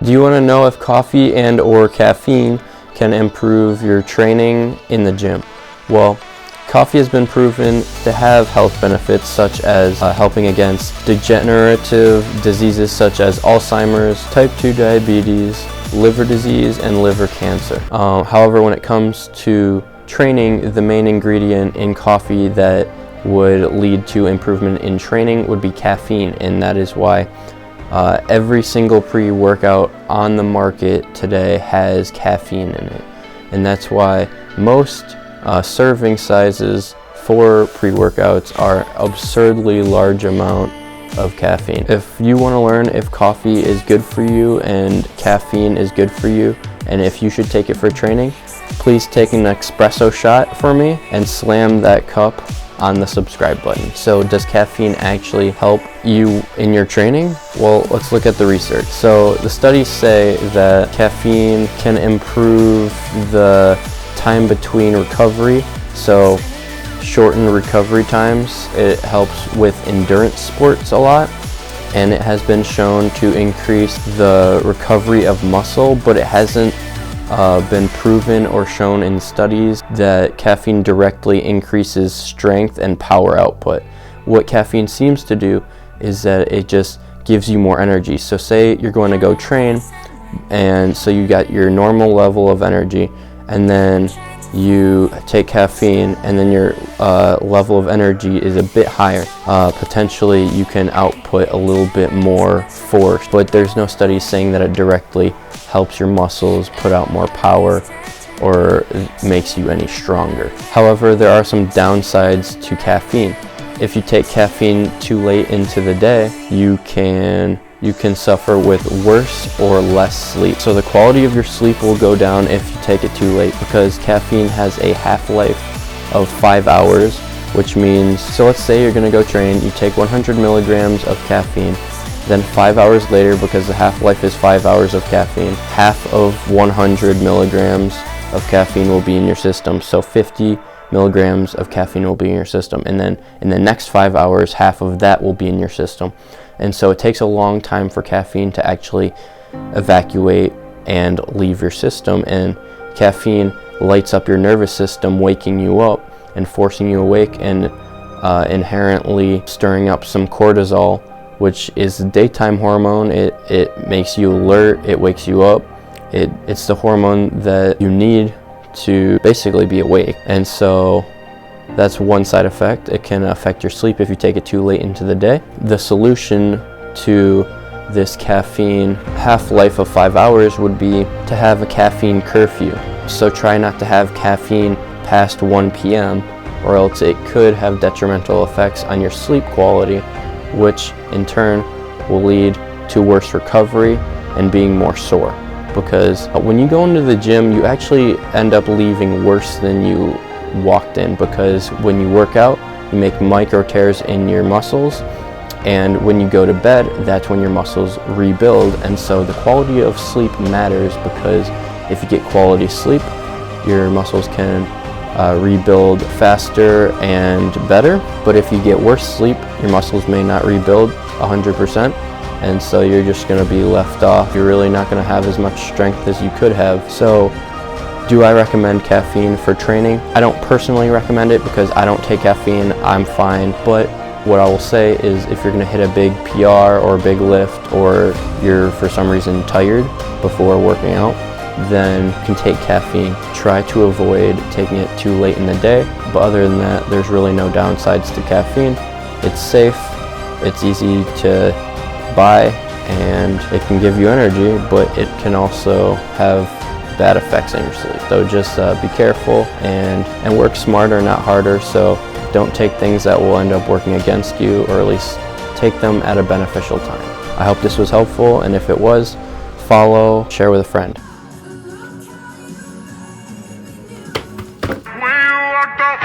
Do you want to know if coffee and or caffeine can improve your training in the gym? Well, coffee has been proven to have health benefits such as helping against degenerative diseases such as Alzheimer's, type 2 diabetes, liver disease, and liver cancer. However, when it comes to training, the main ingredient in coffee that would lead to improvement in training would be caffeine, and that is why every single pre-workout on the market today has caffeine in it. And that's why most serving sizes for pre-workouts are absurdly large amount of caffeine. If you want to learn if coffee is good for you and caffeine is good for you, and if you should take it for training, please take an espresso shot for me and slam that cup on the subscribe button. So does caffeine actually help you in your training? Well, let's look at the research. So the studies say that caffeine can improve the time between recovery, so shorten recovery times. It helps with endurance sports a lot, and it has been shown to increase the recovery of muscle, but it hasn't been proven or shown in studies that caffeine directly increases strength and power output. What caffeine seems to do is that it just gives you more energy. So say you're going to go train, and so you got your normal level of energy, and then you take caffeine, and then your level of energy is a bit higher. Potentially you can output a little bit more force, but there's no studies saying that it directly helps your muscles put out more power or makes you any stronger. However, there are some downsides to caffeine. If you take caffeine too late into the day, you can suffer with worse or less sleep. So the quality of your sleep will go down if you take it too late, because caffeine has a half-life of 5 hours, which means, so let's say you're gonna go train, you take 100 milligrams of caffeine, then 5 hours later, because the half-life is 5 hours of caffeine, half of 100 milligrams of caffeine will be in your system. So 50 milligrams of caffeine will be in your system, and then in the next 5 hours, half of that will be in your system. And so it takes a long time for caffeine to actually evacuate and leave your system, and caffeine lights up your nervous system, waking you up and forcing you awake, and inherently stirring up some cortisol, which is the daytime hormone. It makes you alert, it wakes you up. It's the hormone that you need to basically be awake. And so that's one side effect. It can affect your sleep if you take it too late into the day. The solution to this caffeine half-life of 5 hours would be to have a caffeine curfew. So try not to have caffeine past 1 p.m. or else it could have detrimental effects on your sleep quality, which in turn will lead to worse recovery and being more sore. Because when you go into the gym, you actually end up leaving worse than you walked in, because when you work out, you make micro tears in your muscles, and when you go to bed, that's when your muscles rebuild. And so the quality of sleep matters, because if you get quality sleep, your muscles can rebuild faster and better. But if you get worse sleep, your muscles may not rebuild 100%, and so you're just going to be left off. You're really not going to have as much strength as you could have. So do I recommend caffeine for training? I don't personally recommend it because I don't take caffeine. I'm fine. But what I will say is, if you're going to hit a big PR or a big lift, or you're for some reason tired before working out, then you can take caffeine. Try to avoid taking it too late in the day. But other than that, there's really no downsides to caffeine. It's safe, it's easy to buy, and it can give you energy, but it can also have bad effects on your sleep. So just be careful and work smarter, not harder. So don't take things that will end up working against you, or at least take them at a beneficial time. I hope this was helpful, and if it was, follow, share with a friend. We walked the